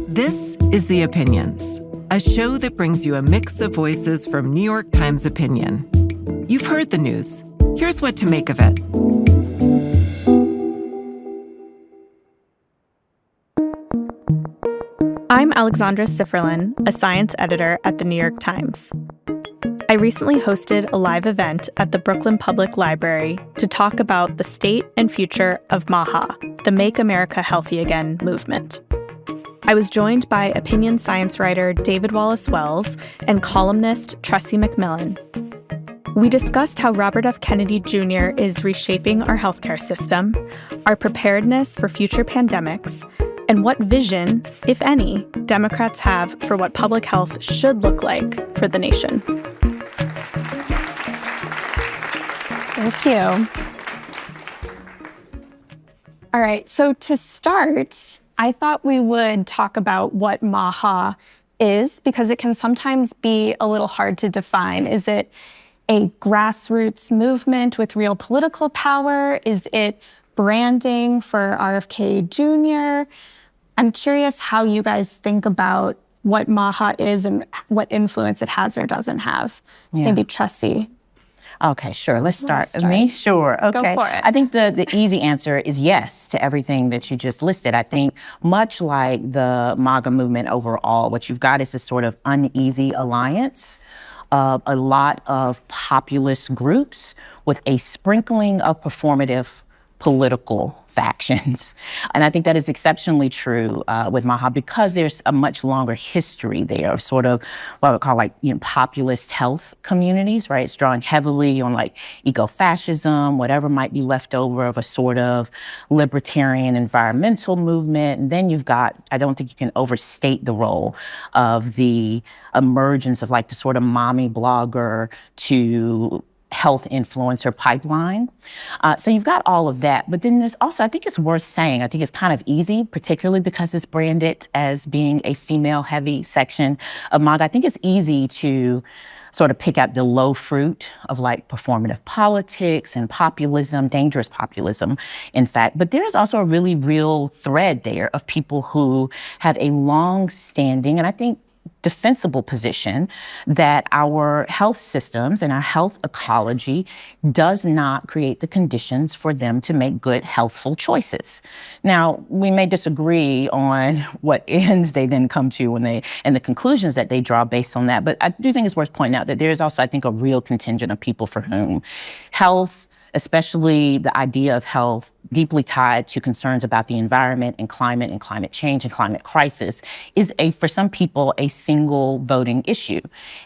This is The Opinions, a show that brings you a mix of voices from New York Times Opinion. You've heard the news. Here's what to make of it. I'm Alexandra Sifferlin, a science editor at the New York Times. I recently hosted a live event at the Brooklyn Public Library to talk about the state and future of MAHA, the Make America Healthy Again movement. I was joined by opinion science writer David Wallace-Wells and columnist Tressie McMillan. We discussed how Robert F. Kennedy Jr. is reshaping our healthcare system, our preparedness for future pandemics, and what vision, if any, Democrats have for what public health should look like for the nation. Thank you. All right, so to start, I thought we would talk about what MAHA is, because it can sometimes be a little hard to define. Is it a grassroots movement with real political power? Is it branding for RFK Jr.? I'm curious how you guys think about what MAHA is and what influence it has or doesn't have. Yeah. Maybe Tressie. Okay, sure. Let's start. Me? Sure. Okay. Go for it. I think the easy answer is yes to everything that you just listed. I think much like the MAGA movement overall, what you've got is this sort of uneasy alliance of a lot of populist groups with a sprinkling of performative political factions. And I think that is exceptionally true with MAHA because there's a much longer history there of sort of what I would call populist health communities, right? It's drawing heavily on eco-fascism, whatever might be left over of a sort of libertarian environmental movement. And then you've got, I don't think you can overstate the role of the emergence of the sort of mommy blogger to health influencer pipeline. So you've got all of that. But then there's also, I think it's worth saying, I think it's kind of easy, particularly because it's branded as being a female-heavy section of MAGA. I think it's easy to sort of pick out the low fruit of performative politics and populism, dangerous populism, in fact. But there's also a really real thread there of people who have a long-standing, and I think defensible position that our health systems and our health ecology does not create the conditions for them to make good, healthful choices. Now, we may disagree on what ends they then come to and the conclusions that they draw based on that, but I do think it's worth pointing out that there is also, I think, a real contingent of people for whom health, especially the idea of health, deeply tied to concerns about the environment and climate change and climate crisis, is for some people, a single voting issue.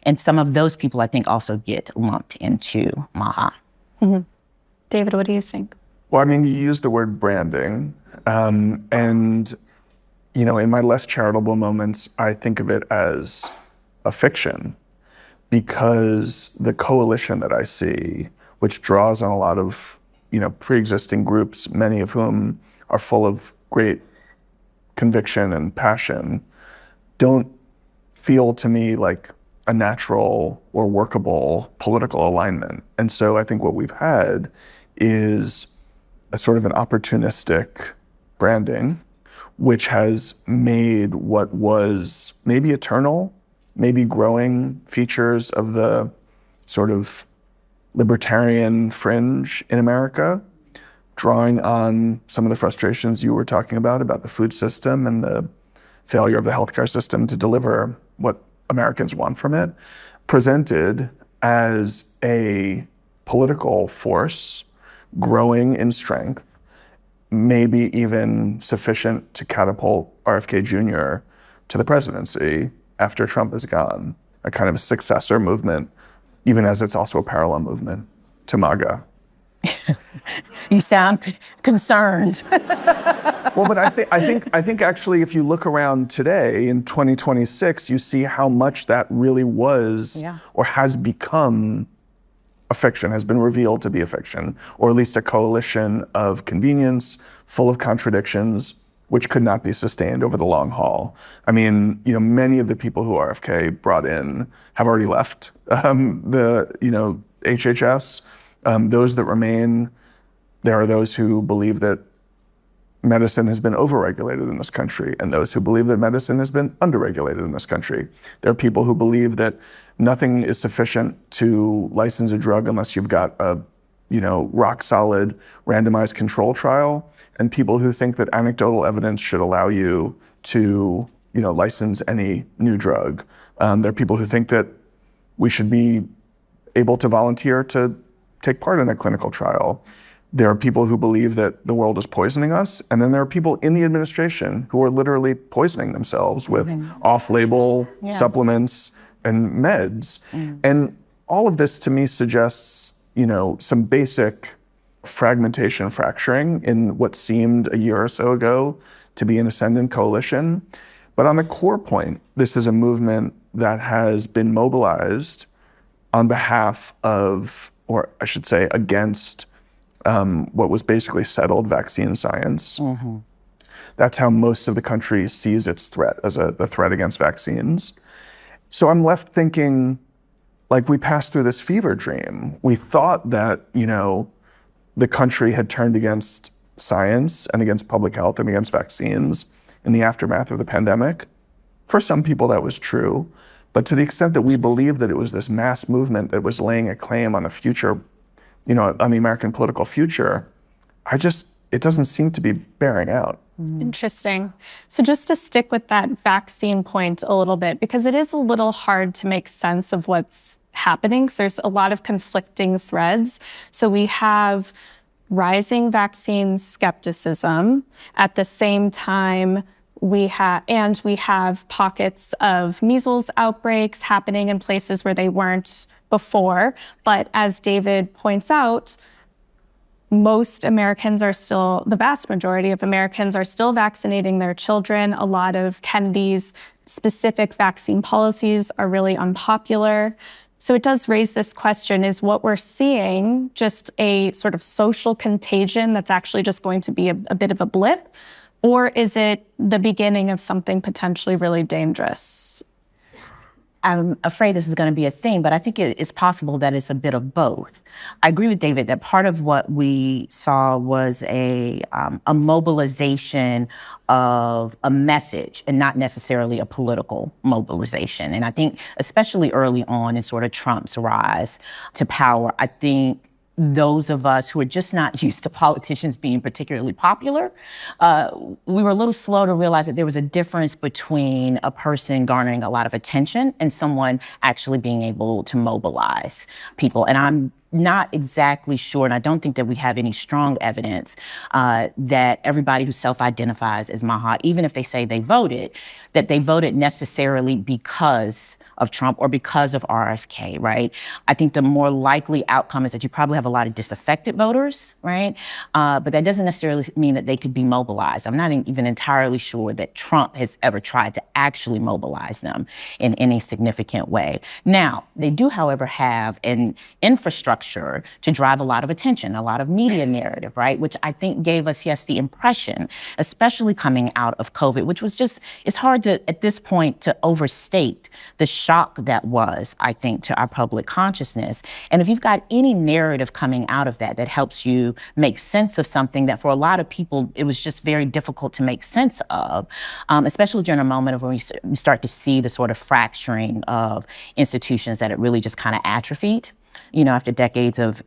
And some of those people, I think, also get lumped into MAHA. Mm-hmm. David, what do you think? Well, you used the word branding. And, in my less charitable moments, I think of it as a fiction, because the coalition that I see, which draws on a lot of, pre-existing groups, many of whom are full of great conviction and passion, don't feel to me like a natural or workable political alignment. And so I think what we've had is a sort of an opportunistic branding, which has made what was maybe eternal, maybe growing features of the sort of libertarian fringe in America, drawing on some of the frustrations you were talking about the food system and the failure of the healthcare system to deliver what Americans want from it, presented as a political force growing in strength, maybe even sufficient to catapult RFK Jr. to the presidency after Trump is gone, a kind of a successor movement, even as it's also a parallel movement to MAGA. You sound concerned. Well, but I think actually, if you look around today in 2026, you see how much that really was or has become a fiction, has been revealed to be a fiction, or at least a coalition of convenience, full of contradictions, which could not be sustained over the long haul. Many of the people who RFK brought in have already left the HHS. Those that remain, there are those who believe that medicine has been overregulated in this country and those who believe that medicine has been underregulated in this country. There are people who believe that nothing is sufficient to license a drug unless you've got a rock solid randomized control trial, and people who think that anecdotal evidence should allow you to license any new drug. There are people who think that we should be able to volunteer to take part in a clinical trial. There are people who believe that the world is poisoning us, and then there are people in the administration who are literally poisoning themselves with off-label supplements and meds. And all of this to me suggests, some basic fragmentation, fracturing in what seemed a year or so ago to be an ascendant coalition. But on the core point, this is a movement that has been mobilized on behalf of, or I should say, against what was basically settled vaccine science. That's how most of the country sees its threat, as a threat against vaccines. So I'm left thinking, like, we passed through this fever dream. We thought that, the country had turned against science and against public health and against vaccines in the aftermath of the pandemic. For some people, that was true. But to the extent that we believed that it was this mass movement that was laying a claim on the future, on the American political future, it doesn't seem to be bearing out. Interesting. So just to stick with that vaccine point a little bit, because it is a little hard to make sense of what's happening. So there's a lot of conflicting threads. So we have rising vaccine skepticism. At the same time, we have pockets of measles outbreaks happening in places where they weren't before. But as David points out, the vast majority of Americans are still vaccinating their children. A lot of Kennedy's specific vaccine policies are really unpopular. So it does raise this question, is what we're seeing just a sort of social contagion that's actually just going to be a bit of a blip? Or is it the beginning of something potentially really dangerous? I'm afraid this is going to be a theme, but I think it's possible that it's a bit of both. I agree with David that part of what we saw was a mobilization of a message and not necessarily a political mobilization. And I think especially early on in sort of Trump's rise to power, I think those of us who are just not used to politicians being particularly popular, we were a little slow to realize that there was a difference between a person garnering a lot of attention and someone actually being able to mobilize people. And I'm not exactly sure, and I don't think that we have any strong evidence that everybody who self-identifies as MAHA, even if they say they voted, that they voted necessarily because of Trump or because of RFK, right? I think the more likely outcome is that you probably have a lot of disaffected voters, right? But that doesn't necessarily mean that they could be mobilized. I'm not even entirely sure that Trump has ever tried to actually mobilize them in any significant way. Now, they do, however, have an infrastructure to drive a lot of attention, a lot of media narrative, right? Which I think gave us, yes, the impression, especially coming out of COVID, which was just, it's hard to, at this point, to overstate the shock that was, I think, to our public consciousness. And if you've got any narrative coming out of that helps you make sense of something that for a lot of people, it was just very difficult to make sense of, especially during a moment of when we start to see the sort of fracturing of institutions that it really just kind of atrophied, after decades of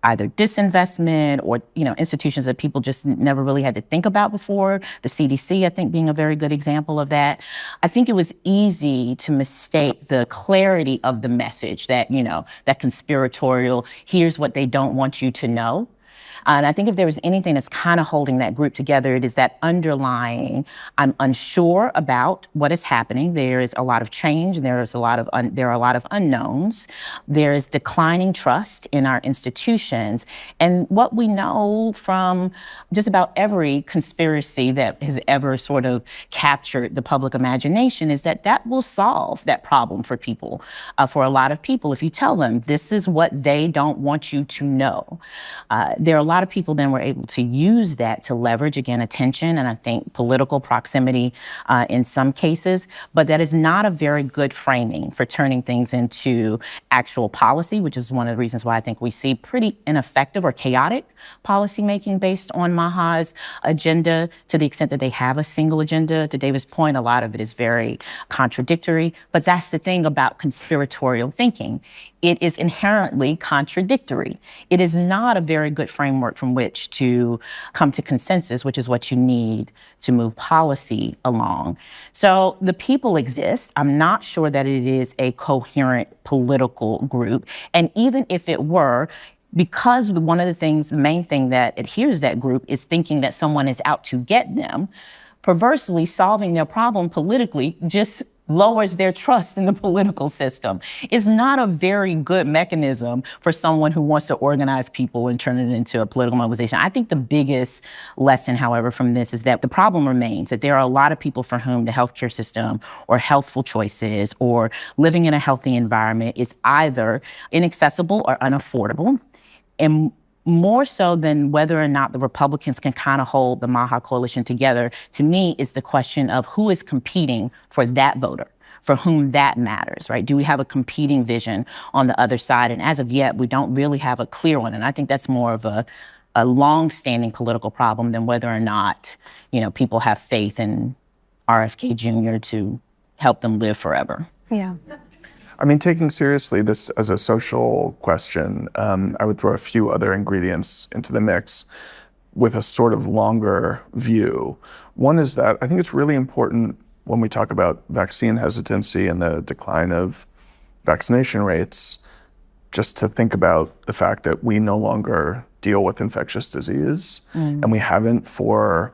either disinvestment or, institutions that people just never really had to think about before. The CDC, I think, being a very good example of that. I think it was easy to mistake the clarity of the message that, that conspiratorial, here's what they don't want you to know. And I think if there was anything that's kind of holding that group together, it is that underlying, I'm unsure about what is happening. There is a lot of change, and there are a lot of unknowns. There is declining trust in our institutions. And what we know from just about every conspiracy that has ever sort of captured the public imagination is that will solve that problem for people, for a lot of people. If you tell them this is what they don't want you to know, there are a lot lot of people then were able to use that to leverage, again, attention and I think political proximity in some cases. But that is not a very good framing for turning things into actual policy, which is one of the reasons why I think we see pretty ineffective or chaotic policymaking based on MAHA's agenda, to the extent that they have a single agenda. To David's point, a lot of it is very contradictory. But that's the thing about conspiratorial thinking. It is inherently contradictory. It is not a very good framework from which to come to consensus, which is what you need to move policy along. So the people exist. I'm not sure that it is a coherent political group. And even if it were, because one of the things, the main thing that adheres that group is thinking that someone is out to get them, perversely solving their problem politically just lowers their trust in the political system. It's not a very good mechanism for someone who wants to organize people and turn it into a political mobilization. I think the biggest lesson, however, from this is that the problem remains that there are a lot of people for whom the healthcare system or healthful choices or living in a healthy environment is either inaccessible or unaffordable. And more so than whether or not the Republicans can kind of hold the MAHA coalition together, to me, is the question of who is competing for that voter, for whom that matters, right? Do we have a competing vision on the other side? And as of yet, we don't really have a clear one. And I think that's more of a long-standing political problem than whether or not, people have faith in RFK Jr. to help them live forever. Yeah. I mean, taking seriously this as a social question, I would throw a few other ingredients into the mix with a sort of longer view. One is that I think it's really important when we talk about vaccine hesitancy and the decline of vaccination rates, just to think about the fact that we no longer deal with infectious disease, and we haven't for,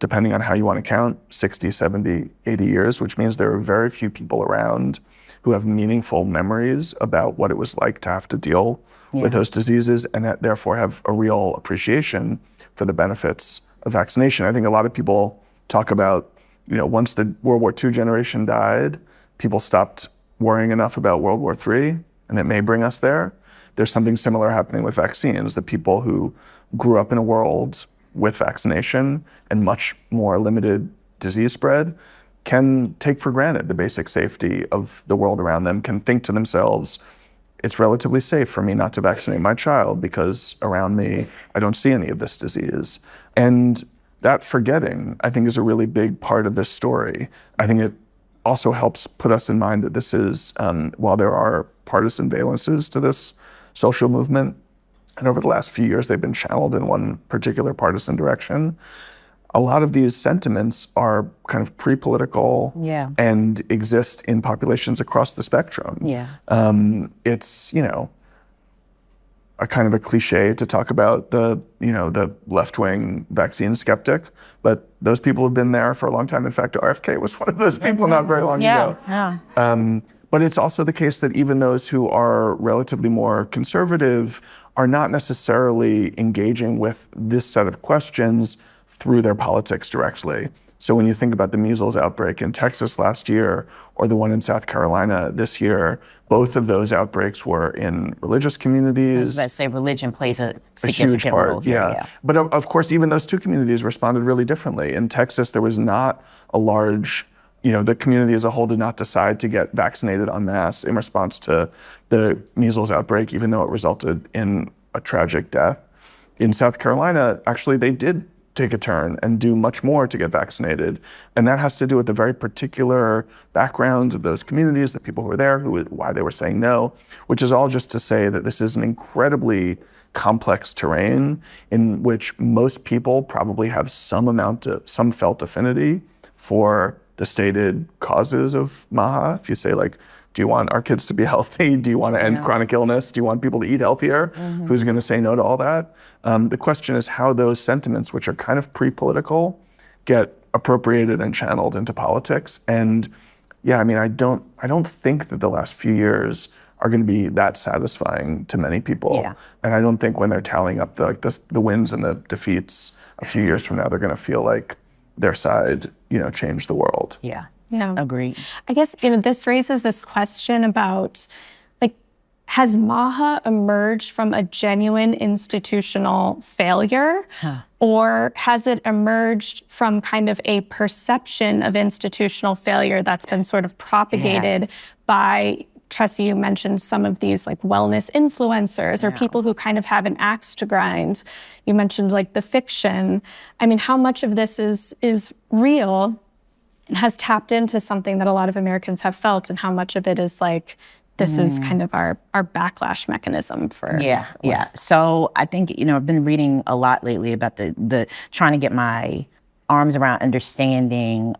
depending on how you want to count, 60, 70, 80 years, which means there are very few people around who have meaningful memories about what it was like to have to deal with those diseases, and that therefore have a real appreciation for the benefits of vaccination. I think a lot of people talk about, once the World War II generation died, people stopped worrying enough about World War III, and it may bring us there. There's something similar happening with vaccines. The people who grew up in a world with vaccination and much more limited disease spread can take for granted the basic safety of the world around them, can think to themselves, it's relatively safe for me not to vaccinate my child because around me, I don't see any of this disease. And that forgetting, I think, is a really big part of this story. I think it also helps put us in mind that this is, while there are partisan valences to this social movement, and over the last few years, they've been channeled in one particular partisan direction, a lot of these sentiments are kind of pre-political and exist in populations across the spectrum. It's, a kind of a cliche to talk about the left-wing vaccine skeptic, but those people have been there for a long time. In fact, RFK was one of those people not very long ago. But it's also the case that even those who are relatively more conservative are not necessarily engaging with this set of questions through their politics directly. So when you think about the measles outbreak in Texas last year, or the one in South Carolina this year, both of those outbreaks were in religious communities. Let's say religion plays a significant huge part, role here. But of course, even those two communities responded really differently. In Texas, there was not a large, the community as a whole did not decide to get vaccinated en masse in response to the measles outbreak, even though it resulted in a tragic death. In South Carolina, actually, they did take a turn and do much more to get vaccinated. And that has to do with the very particular backgrounds of those communities, the people who were there, why they were saying no, which is all just to say that this is an incredibly complex terrain in which most people probably have some felt affinity for the stated causes of MAHA. If you say, like, do you want our kids to be healthy? Do you want to end chronic illness? Do you want people to eat healthier? Who's going to say no to all that? The question is how those sentiments, which are kind of pre-political, get appropriated and channeled into politics. And I don't think that the last few years are going to be that satisfying to many people. And I don't think when they're tallying up the wins and the defeats a few years from now, they're going to feel like their side, changed the world. Agreed. I guess, this raises this question about, has MAHA emerged from a genuine institutional failure? Or has it emerged from kind of a perception of institutional failure that's been sort of propagated by, Tressie, you mentioned some of these like wellness influencers or people who kind of have an axe to grind. You mentioned like the fiction. I mean, how much of this is real and has tapped into something that a lot of Americans have felt, and how much of it is like, this is kind of our backlash mechanism for... Yeah. So I think, I've been reading a lot lately about the trying to get my arms around understanding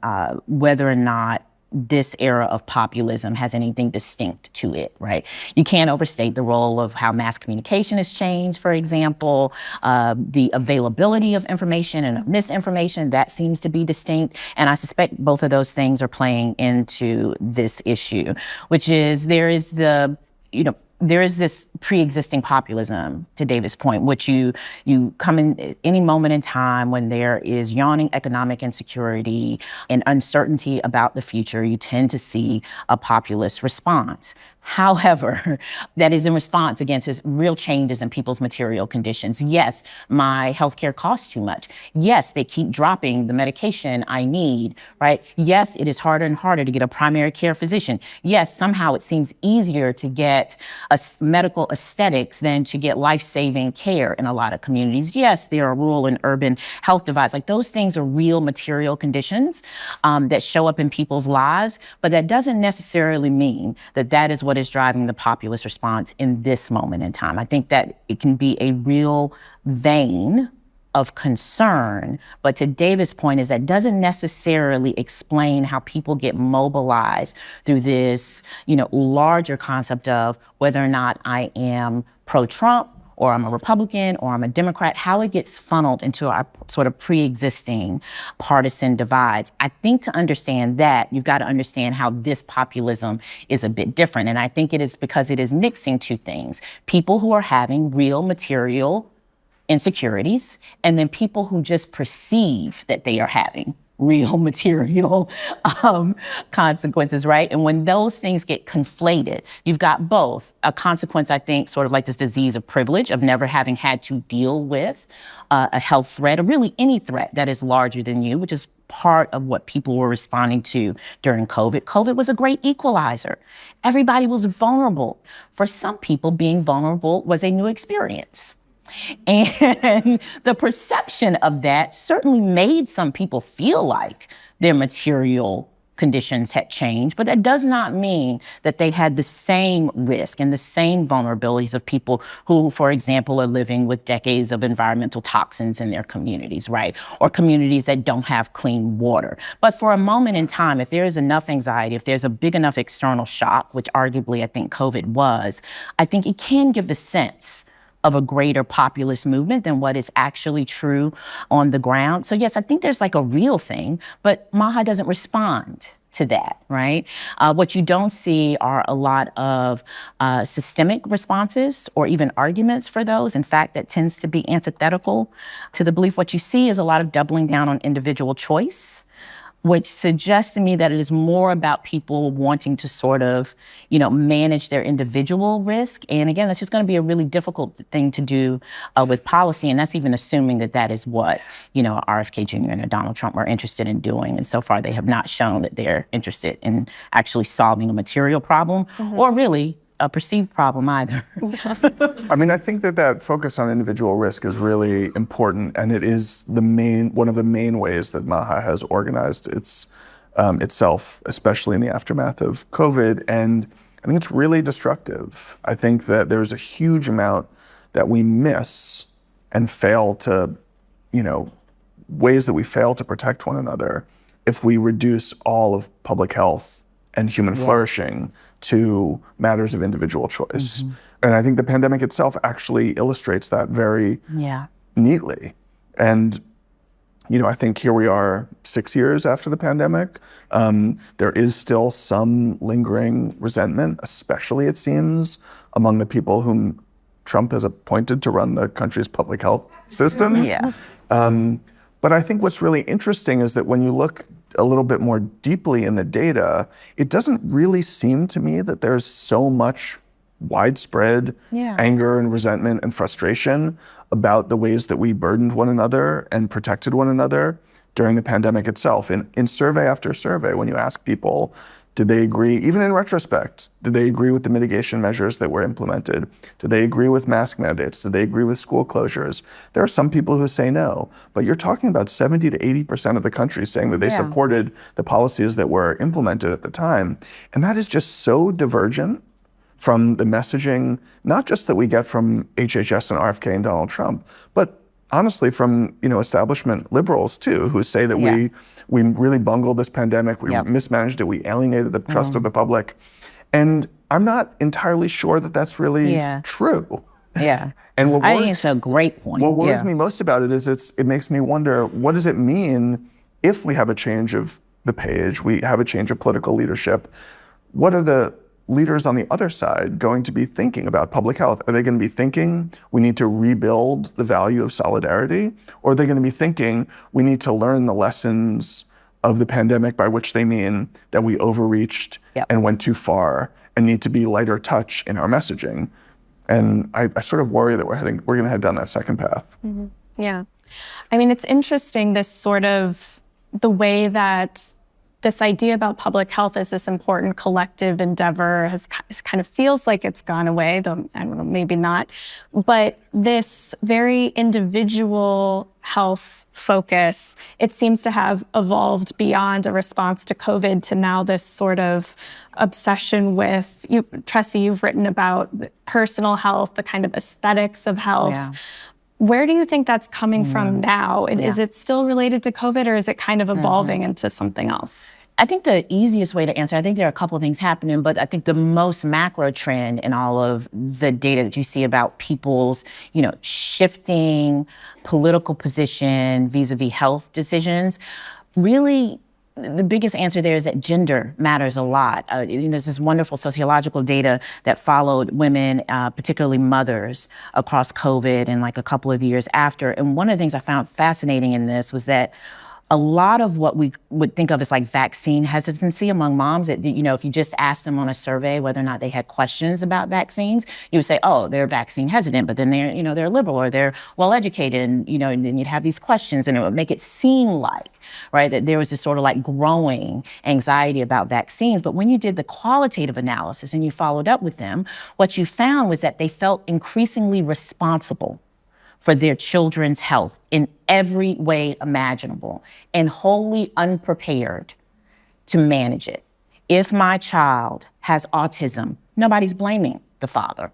whether or not this era of populism has anything distinct to it, right? You can't overstate the role of how mass communication has changed, for example, the availability of information and of misinformation, that seems to be distinct. And I suspect both of those things are playing into this issue, which is there is this pre-existing populism, to David's point, which you come in any moment in time when there is yawning economic insecurity and uncertainty about the future, you tend to see a populist response. However, that is in response against real changes in people's material conditions. Yes, my healthcare costs too much. Yes, they keep dropping the medication I need, right? Yes, it is harder and harder to get a primary care physician. Yes, somehow it seems easier to get medical aesthetics than to get life-saving care in a lot of communities. Yes, there are rural and urban health divides. Like, those things are real material conditions that show up in people's lives, but that doesn't necessarily mean that that is what is driving the populist response in this moment in time. I think that it can be a real vein of concern, but to David's point is that doesn't necessarily explain how people get mobilized through this, larger concept of whether or not I am pro-Trump or I'm a Republican or I'm a Democrat, how it gets funneled into our sort of pre-existing partisan divides. I think to understand that, you've got to understand how this populism is a bit different. And I think it is because it is mixing two things: people who are having real material insecurities, and then people who just perceive that they are having real material consequences, right? And when those things get conflated, you've got both a consequence, I think, sort of like this disease of privilege, of never having had to deal with a health threat, or really any threat that is larger than you, which is part of what people were responding to during COVID. COVID was a great equalizer. Everybody was vulnerable. For some people, being vulnerable was a new experience. And the perception of that certainly made some people feel like their material conditions had changed, but that does not mean that they had the same risk and the same vulnerabilities of people who, for example, are living with decades of environmental toxins in their communities, right? Or communities that don't have clean water. But for a moment in time, if there is enough anxiety, if there's a big enough external shock, which arguably I think COVID was, I think it can give the sense of a greater populist movement than what is actually true on the ground. So yes, I think there's like a real thing, but MAHA doesn't respond to that, right? What you don't see are a lot of systemic responses or even arguments for those. In fact, that tends to be antithetical to the belief. What you see is a lot of doubling down on individual choice, which suggests to me that it is more about people wanting to sort of, manage their individual risk. And again, that's just going to be a really difficult thing to do with policy. And that's even assuming that that is what, RFK Jr. and Donald Trump are interested in doing. And so far, they have not shown that they're interested in actually solving a material problem or really a perceived problem either. I mean, I think that focus on individual risk is really important, and it is one of the main ways that MAHA has organized itself, especially in the aftermath of COVID. And I think it's really destructive. I think that there's a huge amount that we miss and fail to, ways that we fail to protect one another if we reduce all of public health and human flourishing to matters of individual choice. And I think the pandemic itself actually illustrates that very neatly. And, I think here we are 6 years after the pandemic. There is still some lingering resentment, especially, it seems, among the people whom Trump has appointed to run the country's public health systems. But I think what's really interesting is that when you look a little bit more deeply in the data, it doesn't really seem to me that there's so much widespread anger and resentment and frustration about the ways that we burdened one another and protected one another during the pandemic itself. In survey after survey, when you ask people, did they agree, even in retrospect, did they agree with the mitigation measures that were implemented? Did they agree with mask mandates? Did they agree with school closures? There are some people who say no, but you're talking about 70 to 80% of the country saying that they supported the policies that were implemented at the time. And that is just so divergent from the messaging, not just that we get from HHS and RFK and Donald Trump, but honestly from establishment liberals too, who say that we really bungled this pandemic, we mismanaged it, we alienated the trust of the public. And I'm not entirely sure that that's really true. Yeah. And I think it's a great point. What worries me most about it is it makes me wonder, what does it mean if we have a change of the page, we have a change of political leadership? What are the leaders on the other side going to be thinking about public health? Are they going to be thinking we need to rebuild the value of solidarity? Or are they going to be thinking we need to learn the lessons of the pandemic, by which they mean that we overreached and went too far and need to be lighter touch in our messaging? And I sort of worry that we're going to head down that second path. Mm-hmm. Yeah. I mean, it's interesting, this sort of the way that this idea about public health as this important collective endeavor has kind of feels like it's gone away, though I don't know, maybe not. But this very individual health focus, it seems to have evolved beyond a response to COVID to now this sort of obsession with, Tressie, you've written about personal health, the kind of aesthetics of health. Yeah. Where do you think that's coming from now? And is it still related to COVID, or is it kind of evolving into something else? I think the easiest way to answer, I think there are a couple of things happening, but I think the most macro trend in all of the data that you see about people's, shifting political position vis-a-vis health decisions, really the biggest answer there is that gender matters a lot. There's this wonderful sociological data that followed women, particularly mothers, across COVID and like a couple of years after. And one of the things I found fascinating in this was that a lot of what we would think of as like vaccine hesitancy among moms, that, if you just asked them on a survey whether or not they had questions about vaccines, you would say, oh, they're vaccine hesitant, but then they're liberal or they're well-educated, and then you'd have these questions, and it would make it seem like, right, that there was this sort of like growing anxiety about vaccines. But when you did the qualitative analysis and you followed up with them, what you found was that they felt increasingly responsible for their children's health in every way imaginable, and wholly unprepared to manage it. If my child has autism, nobody's blaming the father,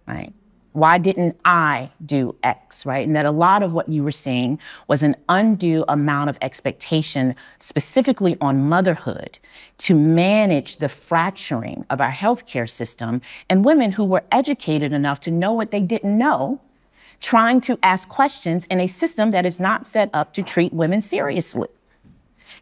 right? Why didn't I do X, right? And that a lot of what you were seeing was an undue amount of expectation, specifically on motherhood, to manage the fracturing of our healthcare system, and women who were educated enough to know what they didn't know, trying to ask questions in a system that is not set up to treat women seriously.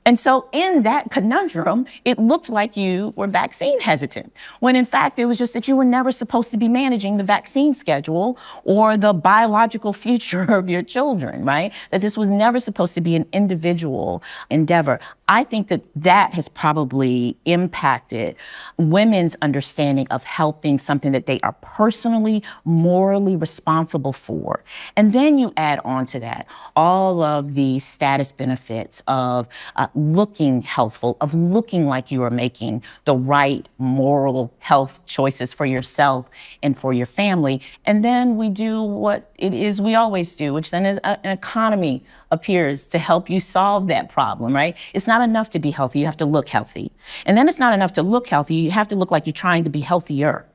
And so in that conundrum, it looked like you were vaccine hesitant, when in fact it was just that you were never supposed to be managing the vaccine schedule or the biological future of your children, right? That this was never supposed to be an individual endeavor. I think that has probably impacted women's understanding of helping something that they are personally, morally responsible for. And then you add on to that all of the status benefits of looking healthful, of looking like you are making the right moral health choices for yourself and for your family. And then we do what it is we always do, which then is an economy appears to help you solve that problem, right? It's not enough to be healthy, you have to look healthy. And then it's not enough to look healthy, you have to look like you're trying to be healthier.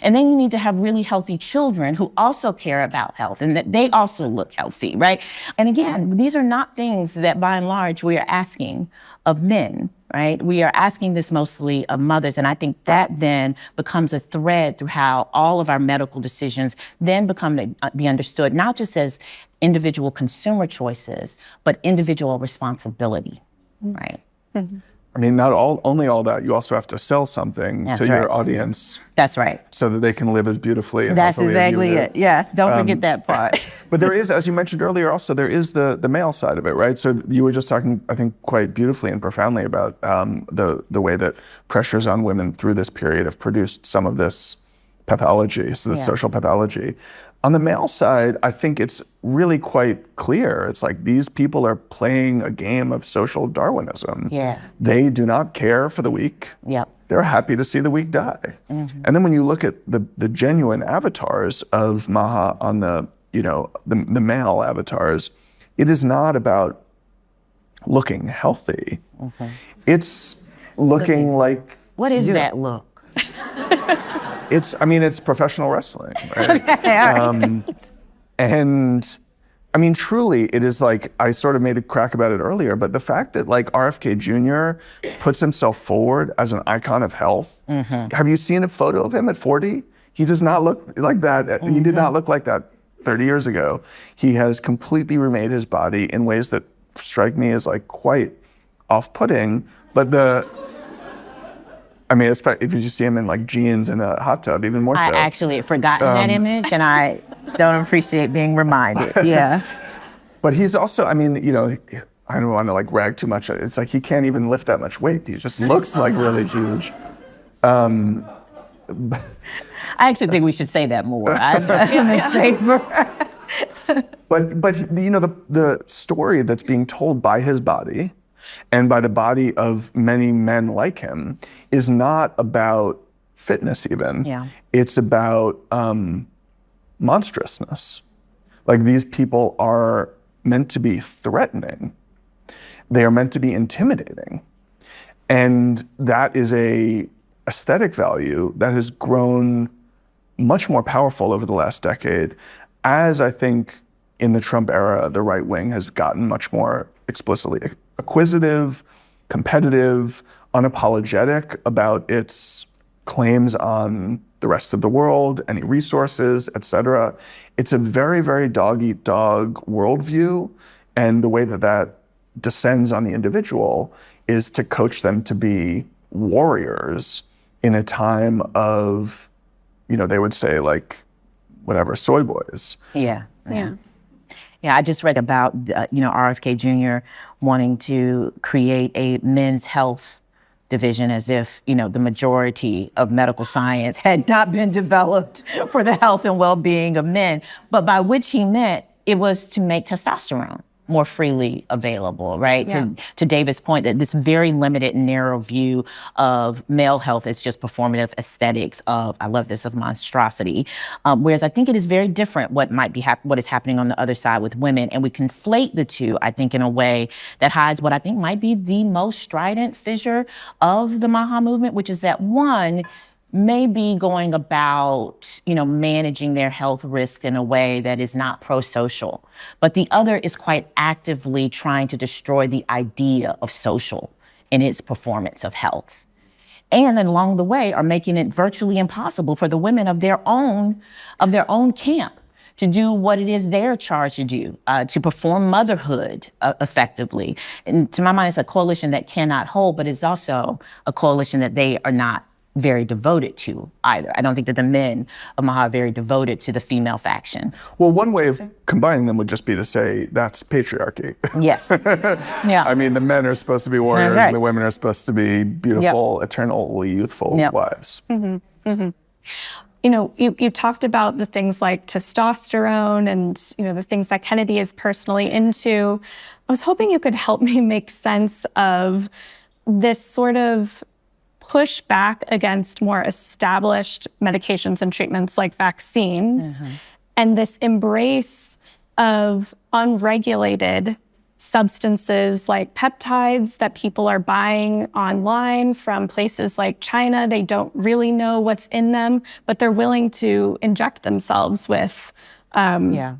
And then you need to have really healthy children who also care about health and that they also look healthy, right? And again, these are not things that by and large we are asking of men, right? We are asking this mostly of mothers. And I think that then becomes a thread through how all of our medical decisions then become to be understood, not just as individual consumer choices, but individual responsibility, right? Mm-hmm. I mean, only all that, you also have to sell something to your audience. That's right. So that they can live as beautifully and That's healthily exactly as you it. Yeah, don't forget that part. But there is, as you mentioned earlier, also there is the male side of it, right? So you were just talking, I think, quite beautifully and profoundly about the way that pressures on women through this period have produced some of this pathology, so the social pathology. On the male side, I think it's really quite clear. It's like these people are playing a game of social Darwinism. Yeah. They do not care for the weak. Yep. They're happy to see the weak die. And then when you look at the genuine avatars of MAHA on the male avatars, it is not about looking healthy. It's looking like... What is that look? It's professional wrestling, right? And I mean, truly, it is like, I sort of made a crack about it earlier, but the fact that like RFK Jr. puts himself forward as an icon of health. Have you seen a photo of him at 40? He does not look like that. He did not look like that 30 years ago. He has completely remade his body in ways that strike me as like quite off-putting, but if you just see him in like jeans and a hot tub, even more so. I actually had forgotten that image, and I don't appreciate being reminded. Yeah. But he's also, I don't want to like rag too much. It's like he can't even lift that much weight. He just looks like really huge. I actually think we should say that more. I'm in favor. But the story that's being told by his body and by the body of many men like him is not about fitness even. Yeah. It's about monstrousness. Like, these people are meant to be threatening. They are meant to be intimidating. And that is a aesthetic value that has grown much more powerful over the last decade, as I think in the Trump era, the right wing has gotten much more explicitly acquisitive, competitive, unapologetic about its claims on the rest of the world, any resources, et cetera. It's a very, very dog-eat-dog worldview, and the way that that descends on the individual is to coach them to be warriors in a time of, they would say like, whatever, soy boys. Yeah. I just read about, RFK Jr. wanting to create a men's health division, as if, the majority of medical science had not been developed for the health and well-being of men, but by which he meant it was to make testosterone more freely available, right? Yeah. To David's point, that this very limited and narrow view of male health is just performative aesthetics of, I love this, of monstrosity. Whereas I think it is very different what is happening on the other side with women. And we conflate the two, I think, in a way that hides what I think might be the most strident fissure of the MAHA movement, which is that one may be going about, managing their health risks in a way that is not pro-social. But the other is quite actively trying to destroy the idea of social in its performance of health. And along the way are making it virtually impossible for the women of their own camp to do what it is they're charged to do, to perform motherhood effectively. And to my mind, it's a coalition that cannot hold, but it's also a coalition that they are not very devoted to either. I don't think that the men of MAHA are very devoted to the female faction. Well, one way of combining them would just be to say that's patriarchy. Yes. Yeah. I mean, the men are supposed to be warriors, right. and the women are supposed to be beautiful, eternally youthful wives. You talked about the things like testosterone and, the things that Kennedy is personally into. I was hoping you could help me make sense of this sort of push back against more established medications and treatments like vaccines, and this embrace of unregulated substances like peptides that people are buying online from places like China. They don't really know what's in them, but they're willing to inject themselves with we can't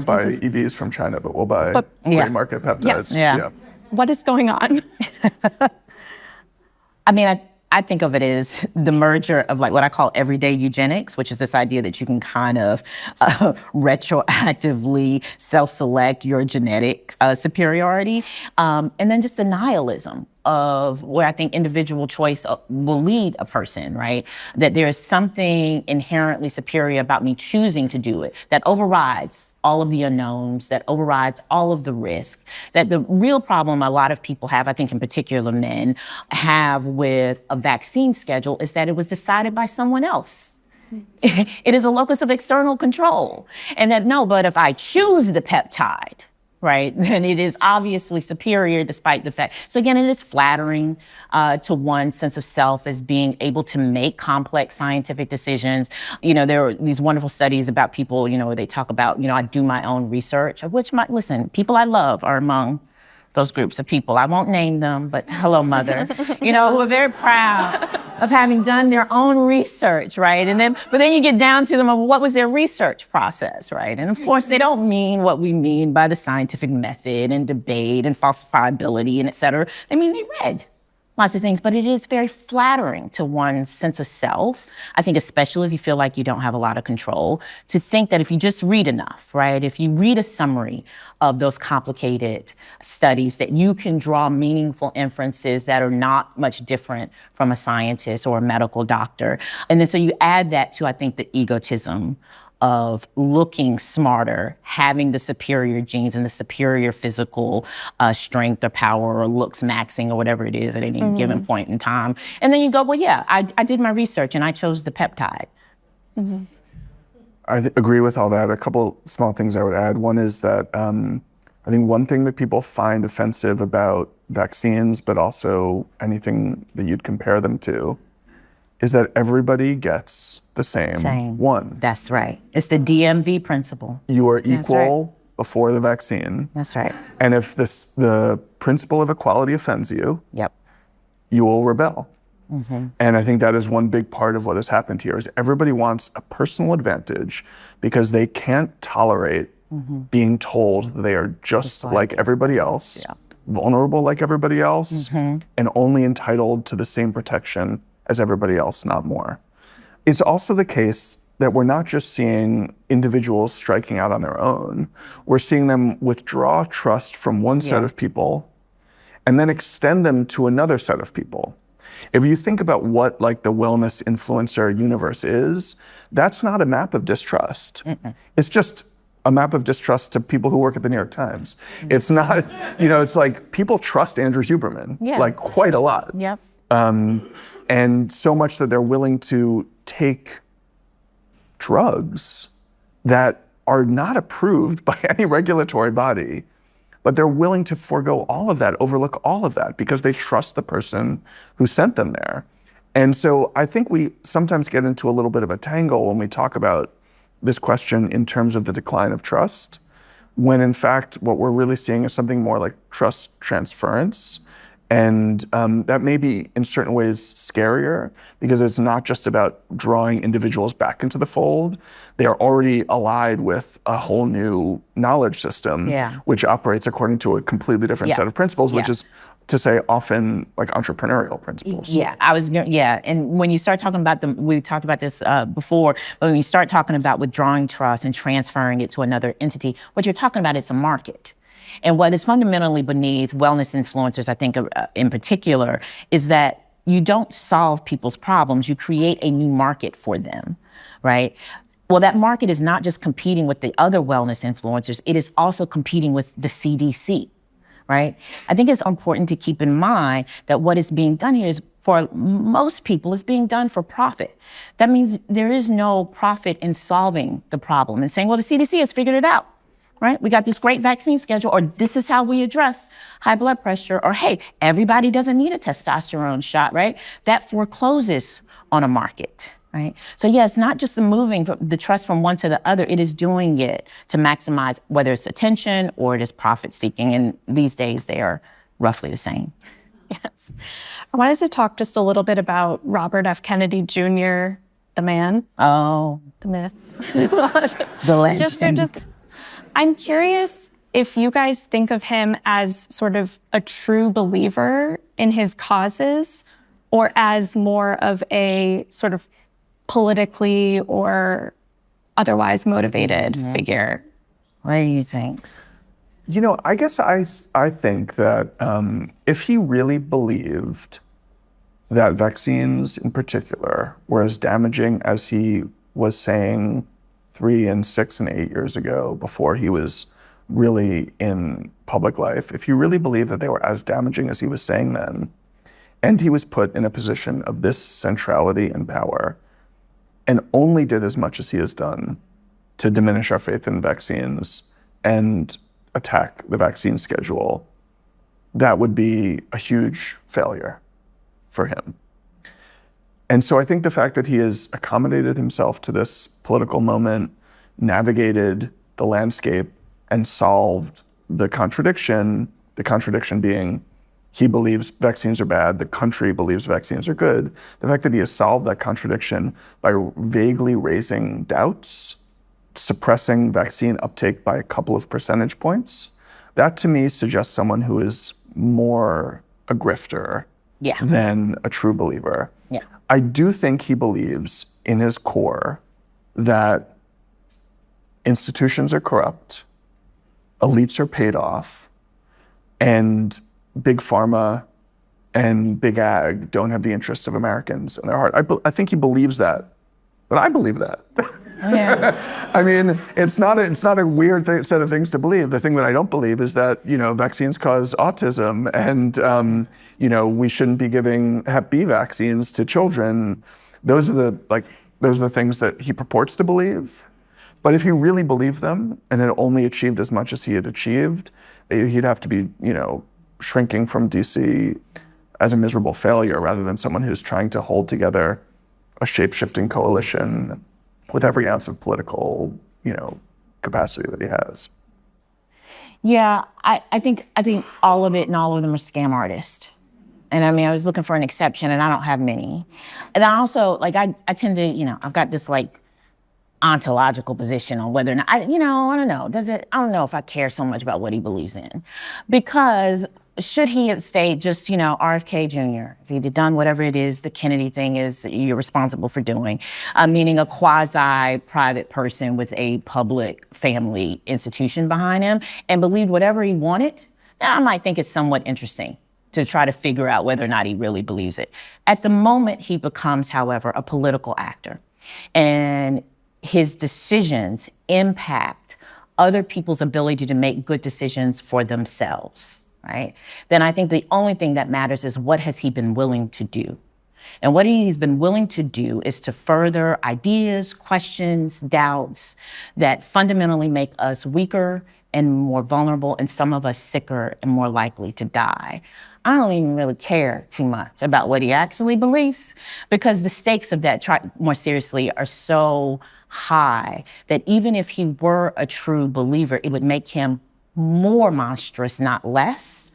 buy EVs from China, but we'll buy gray market peptides. Yes. What is going on? I mean, I think of it as the merger of like what I call everyday eugenics, which is this idea that you can kind of retroactively self-select your genetic superiority, and then just the nihilism of where I think individual choice will lead a person, right? That there is something inherently superior about me choosing to do it that overrides all of the unknowns, that overrides all of the risk. That the real problem a lot of people have, I think in particular men, have with a vaccine schedule is that it was decided by someone else. It is a locus of external control. And that, no, but if I choose the peptide, right, then it is obviously superior despite the fact. So again, it is flattering to one's sense of self as being able to make complex scientific decisions. You know, there are these wonderful studies about people, you know, where they talk about, you know, I do my own research, of which listen, people I love are among those groups of people. I won't name them, but hello, mother, you know, who are very proud of having done their own research, right? But then you get down to them of what was their research process, right? And of course, they don't mean what we mean by the scientific method and debate and falsifiability and et cetera. They mean they read lots of things, but it is very flattering to one's sense of self. I think especially if you feel like you don't have a lot of control, to think that if you just read enough, right? If you read a summary of those complicated studies, that you can draw meaningful inferences that are not much different from a scientist or a medical doctor. And then so you add that to, I think, the egotism of looking smarter, having the superior genes and the superior physical strength or power or looks maxing or whatever it is at any given point in time. And then you go, well, yeah, I did my research and I chose the peptide. I agree with all that. A couple small things I would add. One is that I think one thing that people find offensive about vaccines, but also anything that you'd compare them to, is that everybody gets the same one. That's right. It's the DMV principle. You are equal before the vaccine. That's right. And if the principle of equality offends you, you will rebel. And I think that is one big part of what has happened here, is everybody wants a personal advantage because they can't tolerate being told they are just like everybody else, vulnerable like everybody else, and only entitled to the same protection as everybody else, not more. It's also the case that we're not just seeing individuals striking out on their own. We're seeing them withdraw trust from one set of people and then extend them to another set of people. If you think about what like the wellness influencer universe is, that's not a map of distrust. It's just a map of distrust to people who work at the New York Times. It's not, you know, it's like people trust Andrew Huberman, like quite a lot. And so much that they're willing to take drugs that are not approved by any regulatory body, but they're willing to forego all of that, overlook all of that, because they trust the person who sent them there. And so I think we sometimes get into a little bit of a tangle when we talk about this question in terms of the decline of trust, when in fact what we're really seeing is something more like trust transference. And that may be in certain ways scarier because it's not just about drawing individuals back into the fold. They are already allied with a whole new knowledge system, which operates according to a completely different set of principles, which is, to say, often like entrepreneurial principles. And when you start talking about we talked about this before, but when you start talking about withdrawing trust and transferring it to another entity, what you're talking about is a market. And what is fundamentally beneath wellness influencers, I think in particular, is that you don't solve people's problems, you create a new market for them, right? Well, that market is not just competing with the other wellness influencers, it is also competing with the CDC, right? I think it's important to keep in mind that what is being done here is, for most people, is being done for profit. That means there is no profit in solving the problem and saying, well, the CDC has figured it out. Right? We got this great vaccine schedule, or this is how we address high blood pressure, or hey, everybody doesn't need a testosterone shot, right? That forecloses on a market, right? So yeah, it's not just the moving the trust from one to the other, it is doing it to maximize whether it's attention or it is profit seeking. And these days they are roughly the same. Yes. I wanted to talk just a little bit about Robert F. Kennedy Jr., the man. Oh. The myth. The legend. I'm curious if you guys think of him as sort of a true believer in his causes, or as more of a sort of politically or otherwise motivated figure. What do you think? You know, I guess I think that if he really believed that vaccines in particular were as damaging as he was saying 3 and 6 and 8 years ago, before he was really in public life, if you really believe that they were as damaging as he was saying then, and he was put in a position of this centrality and power, and only did as much as he has done to diminish our faith in vaccines and attack the vaccine schedule, that would be a huge failure for him. And so I think the fact that he has accommodated himself to this political moment, navigated the landscape, and solved the contradiction being he believes vaccines are bad, the country believes vaccines are good. The fact that he has solved that contradiction by vaguely raising doubts, suppressing vaccine uptake by a couple of percentage points, that to me suggests someone who is more a grifter than a true believer. Yeah. I do think he believes in his core that institutions are corrupt, elites are paid off, and big pharma and big ag don't have the interests of Americans in their heart. I think he believes that, but I believe that. Yeah. I mean, it's not a weird set of things to believe. The thing that I don't believe is that, vaccines cause autism and, we shouldn't be giving Hep B vaccines to children. Those are the things that he purports to believe. But if he really believed them and had only achieved as much as he had achieved, he'd have to be, shrinking from DC as a miserable failure rather than someone who's trying to hold together a shape-shifting coalition with every ounce of political, capacity that he has. Yeah, I think all of it and all of them are scam artists. And I mean, I was looking for an exception and I don't have many. And I also, I tend to, I've got this ontological position on whether or not, I don't know. I don't know if I care so much about what he believes in. Because should he have stayed just, RFK Jr., if he'd have done whatever it is the Kennedy thing is you're responsible for doing, meaning a quasi-private person with a public family institution behind him, and believed whatever he wanted, then I might think it's somewhat interesting to try to figure out whether or not he really believes it. At the moment, he becomes, however, a political actor. And his decisions impact other people's ability to make good decisions for themselves. Right? Then I think the only thing that matters is what has he been willing to do? And what he's been willing to do is to further ideas, questions, doubts that fundamentally make us weaker and more vulnerable, and some of us sicker and more likely to die. I don't even really care too much about what he actually believes, because the stakes of that, more seriously, are so high that even if he were a true believer, it would make him more monstrous, not less.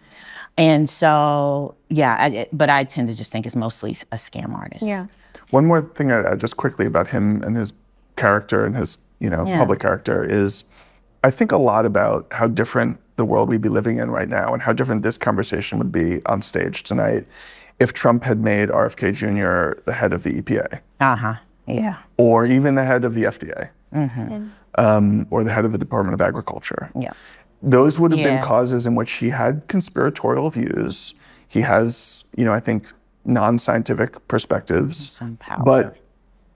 And so, but I tend to just think it's mostly a scam artist. Yeah. One more thing I'd add just quickly about him and his character and his, public character is, I think a lot about how different the world we'd be living in right now and how different this conversation would be on stage tonight if Trump had made RFK Jr. the head of the EPA. Yeah. Or even the head of the FDA. Mm-hmm. Or the head of the Department of Agriculture. Yeah. Those would have been causes in which he had conspiratorial views. He has, I think, non-scientific perspectives, but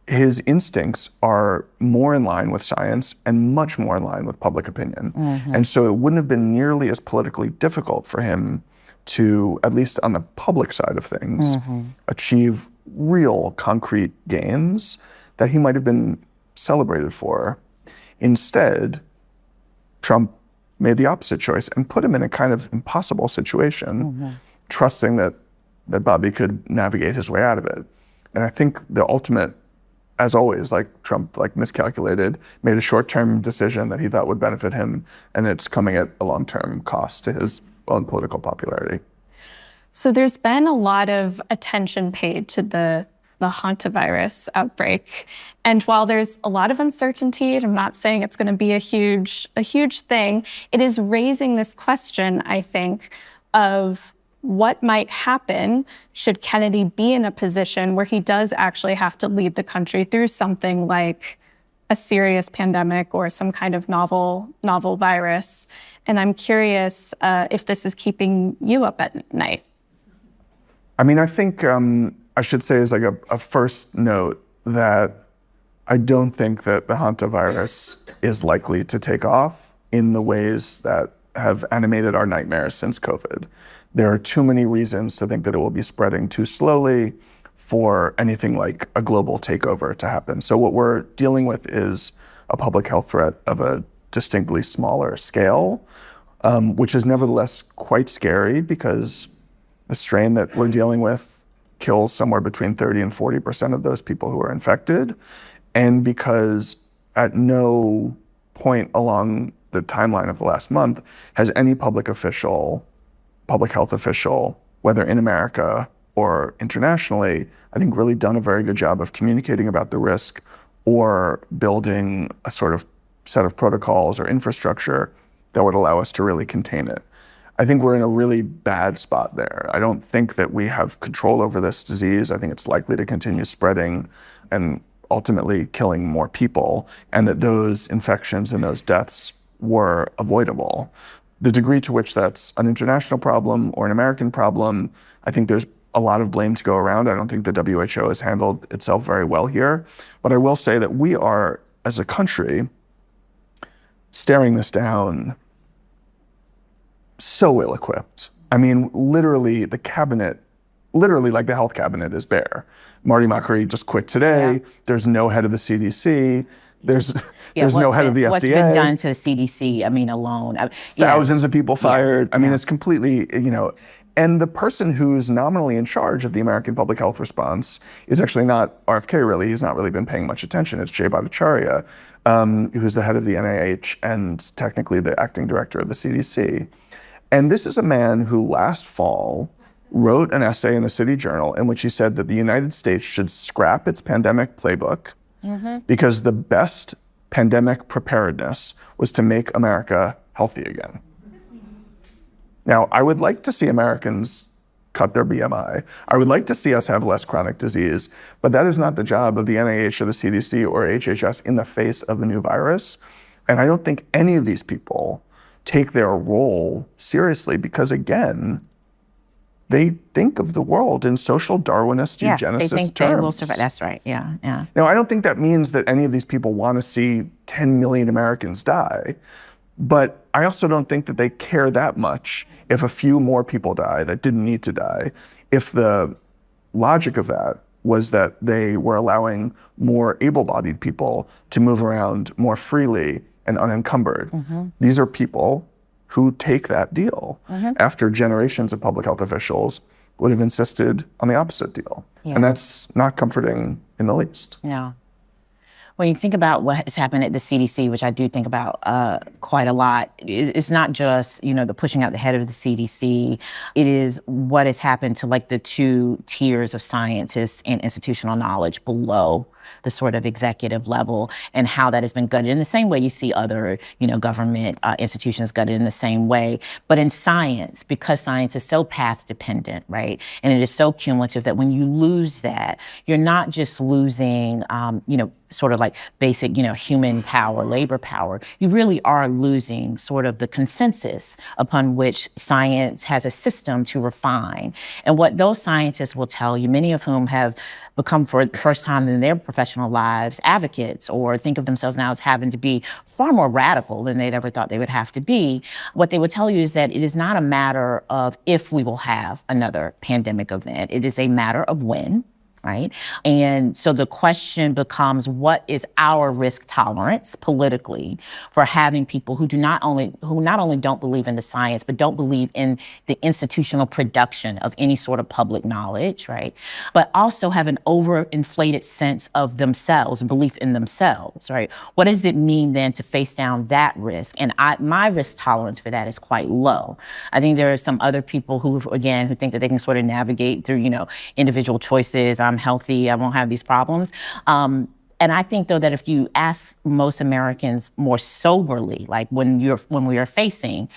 his instincts are more in line with science and much more in line with public opinion. Mm-hmm. And so it wouldn't have been nearly as politically difficult for him to, at least on the public side of things, achieve real concrete gains that he might have been celebrated for. Instead, Trump made the opposite choice and put him in a kind of impossible situation, trusting that Bobby could navigate his way out of it. And I think the ultimate, as always, Trump miscalculated, made a short-term decision that he thought would benefit him, and it's coming at a long-term cost to his own political popularity. So there's been a lot of attention paid to the hantavirus outbreak. And while there's a lot of uncertainty, and I'm not saying it's going to be a huge thing, it is raising this question, I think, of what might happen should Kennedy be in a position where he does actually have to lead the country through something like a serious pandemic or some kind of novel virus. And I'm curious if this is keeping you up at night. I mean, I think I should say as a first note that I don't think that the hantavirus is likely to take off in the ways that have animated our nightmares since COVID. There are too many reasons to think that it will be spreading too slowly, for anything like a global takeover to happen. So what we're dealing with is a public health threat of a distinctly smaller scale, which is nevertheless quite scary because the strain that we're dealing with kills somewhere between 30 and 40% of those people who are infected. And because at no point along the timeline of the last month has any public health official, whether in America or internationally, I think really done a very good job of communicating about the risk or building a sort of set of protocols or infrastructure that would allow us to really contain it. I think we're in a really bad spot there. I don't think that we have control over this disease. I think it's likely to continue spreading and ultimately killing more people, and that those infections and those deaths were avoidable. The degree to which that's an international problem or an American problem, I think there's a lot of blame to go around. I don't think the WHO has handled itself very well here. But I will say that we are, as a country, staring this down so ill-equipped. I mean, literally the cabinet, like the health cabinet is bare. Marty Makary just quit today. Yeah. There's no head of the CDC. There's no head of the FDA. What's been done to the CDC, I mean, alone. Thousands of people fired. I mean, it's completely, and the person who's nominally in charge of the American public health response is actually not RFK, really. He's not really been paying much attention. It's Jay Bhattacharya, who's the head of the NIH and technically the acting director of the CDC. And this is a man who last fall wrote an essay in the City Journal in which he said that the United States should scrap its pandemic playbook because the best pandemic preparedness was to make America healthy again. Now, I would like to see Americans cut their BMI. I would like to see us have less chronic disease, but that is not the job of the NIH or the CDC or HHS in the face of the new virus. And I don't think any of these people take their role seriously because, again, they think of the world in social Darwinist eugenicist they think terms. They will survive. That's right, yeah. Now, I don't think that means that any of these people want to see 10 million Americans die, but I also don't think that they care that much if a few more people die that didn't need to die, if the logic of that was that they were allowing more able-bodied people to move around more freely and unencumbered. These are people who take that deal after generations of public health officials would have insisted on the opposite deal. And that's not comforting in the least. No. When you think about what has happened at the CDC, which I do think about quite a lot, it's not just, the pushing out the head of the CDC. It is what has happened to the two tiers of scientists and institutional knowledge below the sort of executive level, and how that has been gutted in the same way you see other, government institutions gutted in the same way. But in science, because science is so path dependent, right? And it is so cumulative that when you lose that, you're not just losing, sort of basic, human power, labor power. You really are losing sort of the consensus upon which science has a system to refine. And what those scientists will tell you, many of whom have become for the first time in their professional lives advocates, or think of themselves now as having to be far more radical than they'd ever thought they would have to be. What they would tell you is that it is not a matter of if we will have another pandemic event. It is a matter of when. Right? And so the question becomes, what is our risk tolerance politically for having people who not only don't believe in the science, but don't believe in the institutional production of any sort of public knowledge, right? But also have an overinflated sense of themselves, belief in themselves, right? What does it mean then to face down that risk? And my risk tolerance for that is quite low. I think there are some other people who think that they can sort of navigate through, individual choices. I'm healthy, I won't have these problems. And I think, though, that if you ask most Americans more soberly, when we are facing,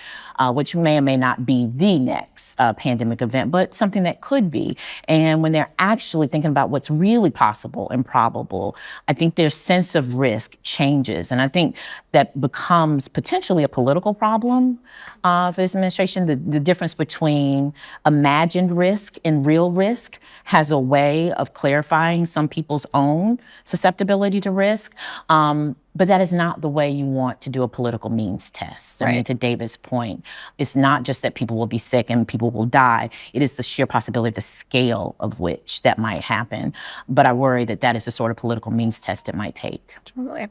which may or may not be the next pandemic event, but something that could be, and when they're actually thinking about what's really possible and probable, I think their sense of risk changes. And I think that becomes potentially a political problem for this administration. The difference between imagined risk and real risk has a way of clarifying some people's own susceptibility ability to risk. But that is not the way you want to do a political means test. I mean, to David's point, it's not just that people will be sick and people will die. It is the sheer possibility of the scale of which that might happen. But I worry that that is the sort of political means test it might take. Totally.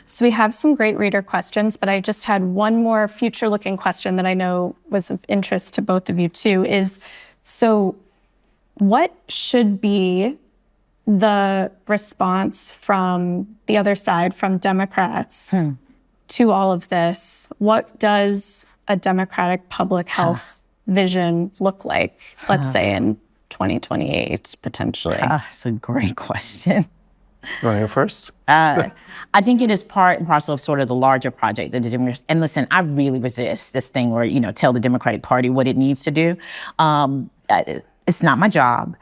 So we have some great reader questions, but I just had one more future-looking question that I know was of interest to both of you too, is, so what should be the response from the other side, from Democrats, to all of this? What does a democratic public health vision look like, let's say in 2028, potentially? That's a great question. You want to go first? I think it is part and parcel of sort of the larger project that the Democrats, and listen, I really resist this thing where, tell the Democratic Party what it needs to do. It's not my job.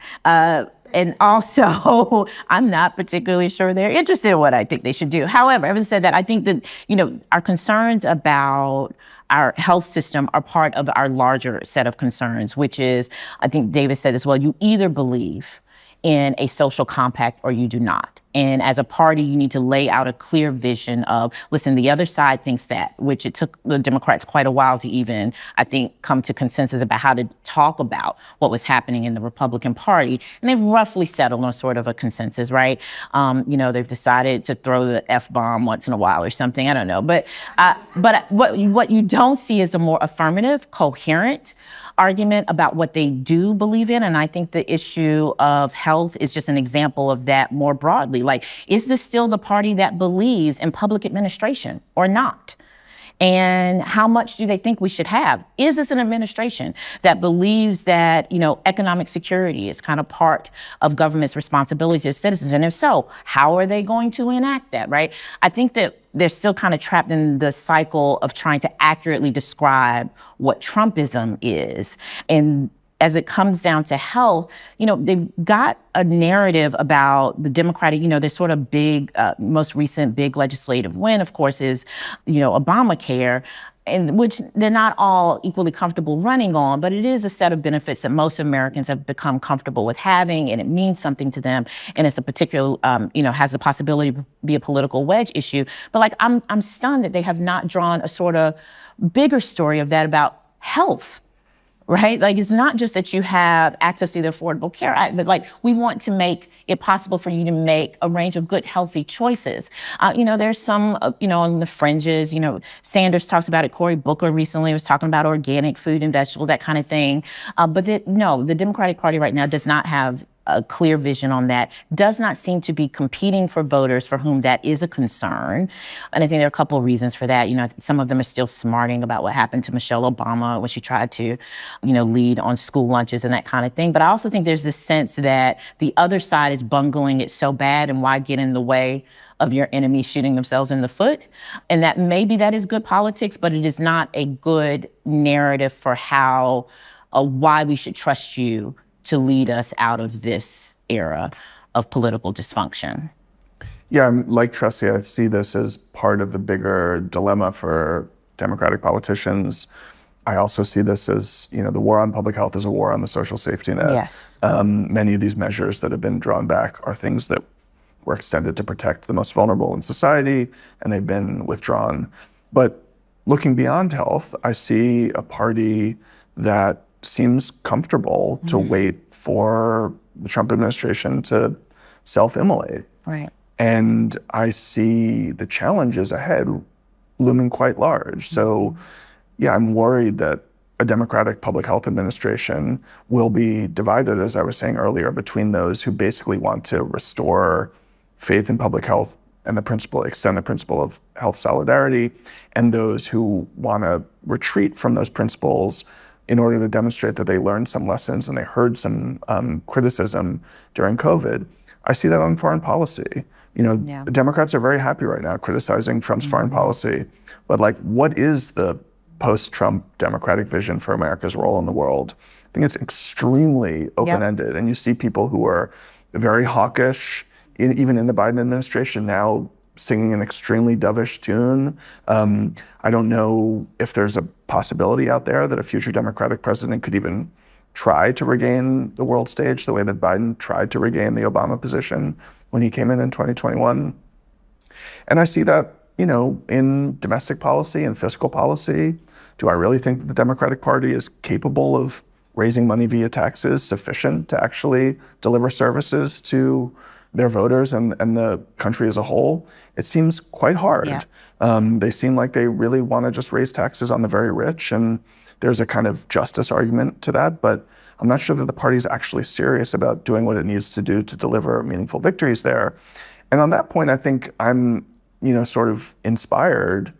And also, I'm not particularly sure they're interested in what I think they should do. However, having said that, I think that, our concerns about our health system are part of our larger set of concerns, which is, I think David said as well, you either believe in a social compact or you do not. And as a party, you need to lay out a clear vision of, listen, the other side thinks that, which it took the Democrats quite a while to even, I think, come to consensus about how to talk about what was happening in the Republican Party. And they've roughly settled on sort of a consensus, right? They've decided to throw the F-bomb once in a while or something. I don't know. But what you don't see is a more affirmative, coherent argument about what they do believe in. And I think the issue of health is just an example of that more broadly. Like, is this still the party that believes in public administration or not? And how much do they think we should have? Is this an administration that believes that, economic security is kind of part of government's responsibility as citizens? And if so, how are they going to enact that, right? I think that they're still kind of trapped in the cycle of trying to accurately describe what Trumpism is. And as it comes down to health, they've got a narrative about the Democratic, their sort of big, most recent big legislative win, of course, is, Obamacare, and which they're not all equally comfortable running on, but it is a set of benefits that most Americans have become comfortable with having, and it means something to them. And it's a particular, has the possibility to be a political wedge issue. But I'm stunned that they have not drawn a sort of bigger story of that about health. Right? It's not just that you have access to the Affordable Care Act, but we want to make it possible for you to make a range of good, healthy choices. There's some, on the fringes, Sanders talks about it. Cory Booker recently was talking about organic food and vegetable, that kind of thing. But the Democratic Party right now does not have a clear vision on that, does not seem to be competing for voters for whom that is a concern. And I think there are a couple of reasons for that. Some of them are still smarting about what happened to Michelle Obama when she tried to, lead on school lunches and that kind of thing. But I also think there's this sense that the other side is bungling it so bad, and why get in the way of your enemy shooting themselves in the foot? And that maybe that is good politics, but it is not a good narrative for why we should trust you to lead us out of this era of political dysfunction. Yeah, I'm like Tressie, I see this as part of the bigger dilemma for Democratic politicians. I also see this as, the war on public health is a war on the social safety net. Yes. Many of these measures that have been drawn back are things that were extended to protect the most vulnerable in society, and they've been withdrawn. But looking beyond health, I see a party that seems comfortable to wait for the Trump administration to self-immolate. Right. And I see the challenges ahead looming quite large. So, yeah, I'm worried that a Democratic public health administration will be divided, as I was saying earlier, between those who basically want to restore faith in public health and extend the principle of health solidarity, and those who want to retreat from those principles in order to demonstrate that they learned some lessons and they heard some criticism during COVID. I see that on foreign policy. The Democrats are very happy right now criticizing Trump's foreign policy, but what is the post-Trump Democratic vision for America's role in the world? I think it's extremely open-ended, and you see people who are very hawkish, even in the Biden administration now, singing an extremely dovish tune. I don't know if there's a possibility out there that a future Democratic president could even try to regain the world stage the way that Biden tried to regain the Obama position when he came in 2021. And I see that, in domestic policy and fiscal policy. Do I really think that the Democratic Party is capable of raising money via taxes sufficient to actually deliver services to their voters and the country as a whole? It seems quite hard. Yeah. They seem like they really want to just raise taxes on the very rich, and there's a kind of justice argument to that, but I'm not sure that the party is actually serious about doing what it needs to do to deliver meaningful victories there. And on that point, I think I'm, sort of inspired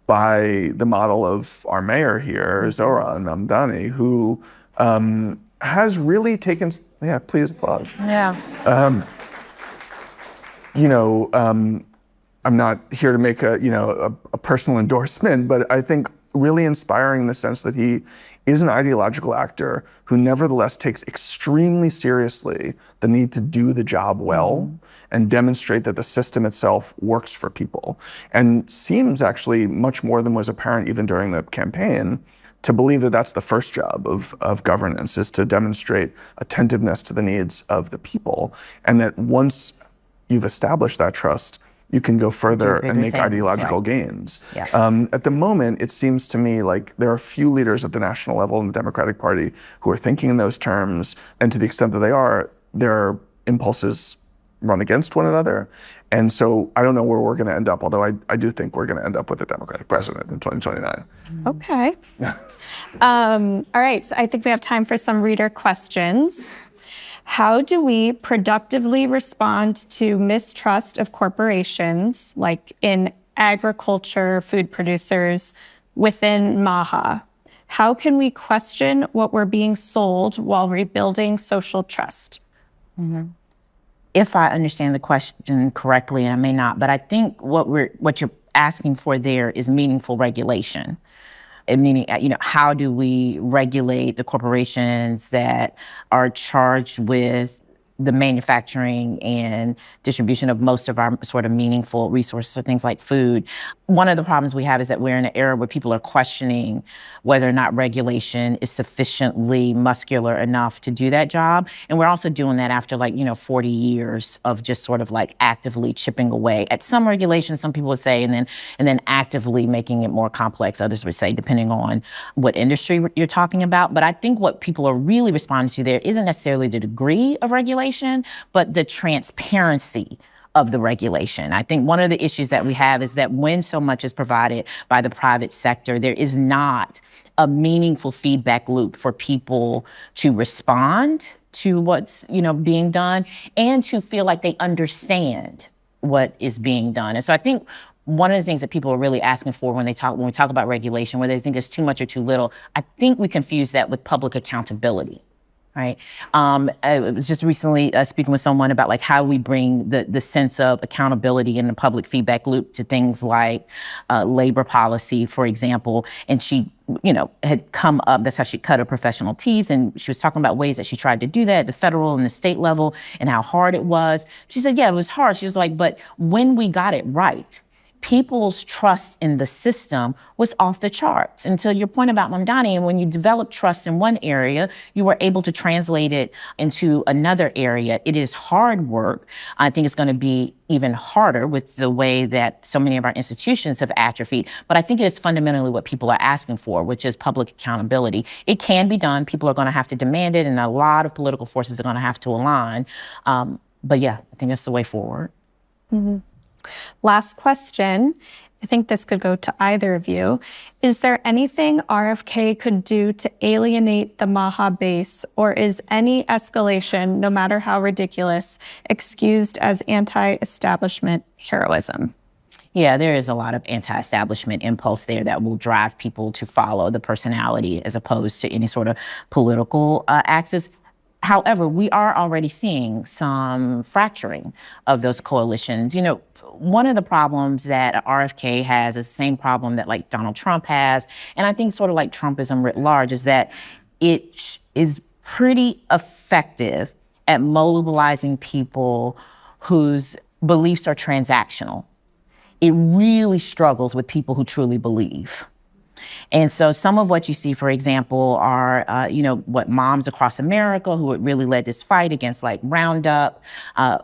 by the model of our mayor here, Zohran Mamdani, who has really taken, please applaud. Yeah. I'm not here to make a personal endorsement, but I think really inspiring in the sense that he is an ideological actor who nevertheless takes extremely seriously the need to do the job well and demonstrate that the system itself works for people, and seems actually much more than was apparent even during the campaign to believe that that's the first job of governance, is to demonstrate attentiveness to the needs of the people, and that once you've established that trust, you can go further and make ideological gains. Yeah. At the moment, it seems to me like there are few leaders at the national level in the Democratic Party who are thinking in those terms, and to the extent that they are, their impulses run against one another. And so I don't know where we're going to end up, although I do think we're going to end up with a Democratic president in 2029. Okay. All right, so I think we have time for some reader questions. How do we productively respond to mistrust of corporations, like in agriculture, food producers, within MAHA? How can we question what we're being sold while rebuilding social trust? Mm-hmm. If I understand the question correctly, and I may not, but I think what you're asking for there is meaningful regulation. Meaning, how do we regulate the corporations that are charged with the manufacturing and distribution of most of our sort of meaningful resources, so things like food? One of the problems we have is that we're in an era where people are questioning whether or not regulation is sufficiently muscular enough to do that job. And we're also doing that after 40 years of just sort of actively chipping away at some regulations, some people would say, and then actively making it more complex, others would say, depending on what industry you're talking about. But I think what people are really responding to there isn't necessarily the degree of regulation, but the transparency of the regulation. I think one of the issues that we have is that when so much is provided by the private sector, there is not a meaningful feedback loop for people to respond to what's, being done, and to feel like they understand what is being done. And so I think one of the things that people are really asking for when we talk about regulation, whether they think it's too much or too little, I think we confuse that with public accountability. Right. I was just recently speaking with someone about how we bring the sense of accountability in the public feedback loop to things like labor policy, for example. And she, had come up, that's how she cut her professional teeth. And she was talking about ways that she tried to do that at the federal and the state level and how hard it was. She said, yeah, it was hard. She was like, but when we got it right, people's trust in the system was off the charts. And to your point about Mamdani, and when you develop trust in one area, you were able to translate it into another area. It is hard work. I think it's going to be even harder with the way that so many of our institutions have atrophied. But I think it is fundamentally what people are asking for, which is public accountability. It can be done. People are going to have to demand it, and a lot of political forces are going to have to align. But yeah, I think that's the way forward. Mm-hmm. Last question. I think this could go to either of you. Is there anything RFK could do to alienate the MAHA base, or is any escalation, no matter how ridiculous, excused as anti-establishment heroism? Yeah, there is a lot of anti-establishment impulse there that will drive people to follow the personality as opposed to any sort of political axis. However, we are already seeing some fracturing of those coalitions. One of the problems that RFK has is the same problem that Donald Trump has, and I think sort of like Trumpism writ large, is that it is pretty effective at mobilizing people whose beliefs are transactional. It really struggles with people who truly believe. And so some of what you see, for example, are, what moms across America who had really led this fight against like Roundup,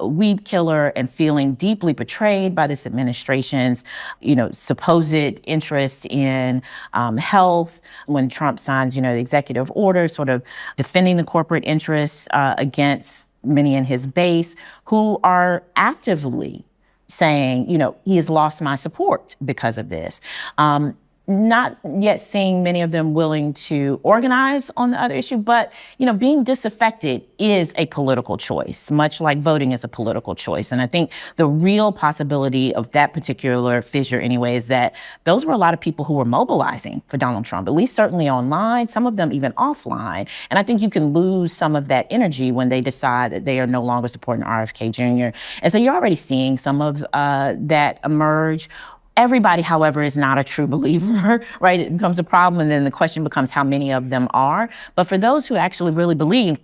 weed killer, and feeling deeply betrayed by this administration's, supposed interest in health. When Trump signs, the executive order, sort of defending the corporate interests against many in his base who are actively saying, he has lost my support because of this. Not yet seeing many of them willing to organize on the other issue, but, being disaffected is a political choice, much like voting is a political choice. And I think the real possibility of that particular fissure anyway is that those were a lot of people who were mobilizing for Donald Trump, at least certainly online, some of them even offline. And I think you can lose some of that energy when they decide that they are no longer supporting RFK Jr. And so you're already seeing some of that emerge. Everybody, however, is not a true believer, right? It becomes a problem, and then the question becomes how many of them are. But for those who actually really believe,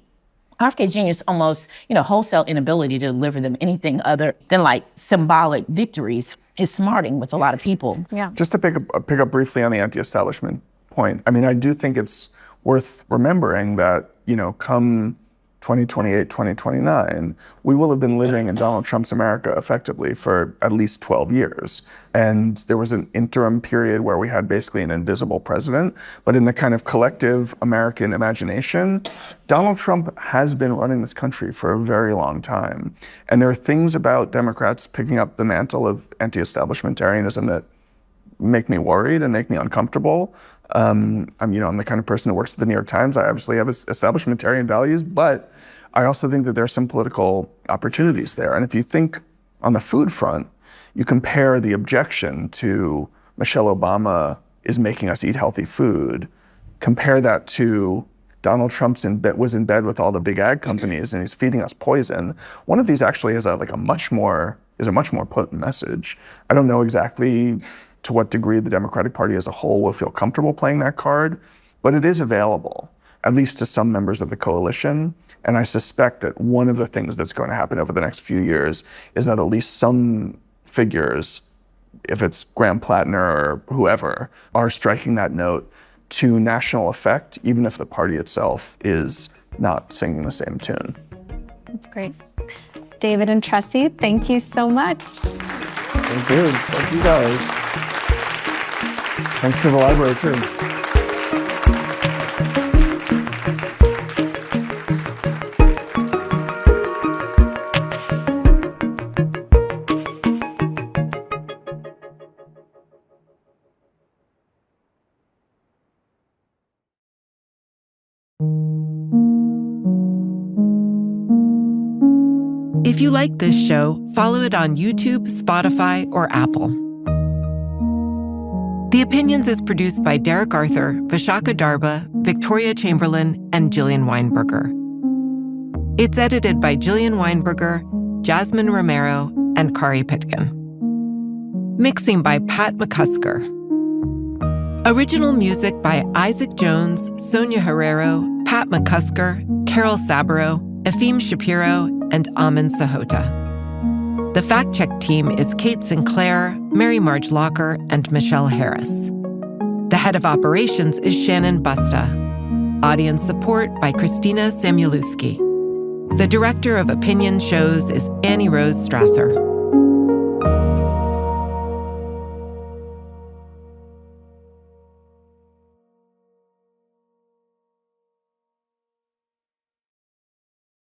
RFK Jr.'s almost, wholesale inability to deliver them anything other than like symbolic victories is smarting with a lot of people. Yeah. Just to pick up briefly on the anti-establishment point, I do think it's worth remembering that, come 2028, 2029, we will have been living in Donald Trump's America effectively for at least 12 years. And there was an interim period where we had basically an invisible president. But in the kind of collective American imagination, Donald Trump has been running this country for a very long time. And there are things about Democrats picking up the mantle of anti-establishmentarianism that make me worried and make me uncomfortable. I'm the kind of person who works at the New York Times. I obviously have establishmentarian values, but I also think that there are some political opportunities there. And if you think on the food front, you compare the objection to Michelle Obama is making us eat healthy food, compare that to Donald Trump was in bed with all the big ag companies and he's feeding us poison. One of these actually is a much more potent message. I don't know exactly to what degree the Democratic Party as a whole will feel comfortable playing that card, but it is available, at least to some members of the coalition. And I suspect that one of the things that's going to happen over the next few years is that at least some figures, if it's Graham Plattner or whoever, are striking that note to national effect, even if the party itself is not singing the same tune. That's great. David and Tressie, thank you so much. Thank you. Thank you guys. Thanks to the library, too. If you like this show, follow it on YouTube, Spotify, or Apple. The Opinions is produced by Derek Arthur, Vishaka Darba, Victoria Chamberlain, and Jillian Weinberger. It's edited by Jillian Weinberger, Jasmine Romero, and Kari Pitkin. Mixing by Pat McCusker. Original music by Isaac Jones, Sonia Herrero, Pat McCusker, Carol Saburo, Efim Shapiro, and Amin Sahota. The fact-check team is Kate Sinclair, Mary Marge Locker, and Michelle Harris. The head of operations is Shannon Busta. Audience support by Christina Samuelewski. The director of opinion shows is Annie Rose Strasser.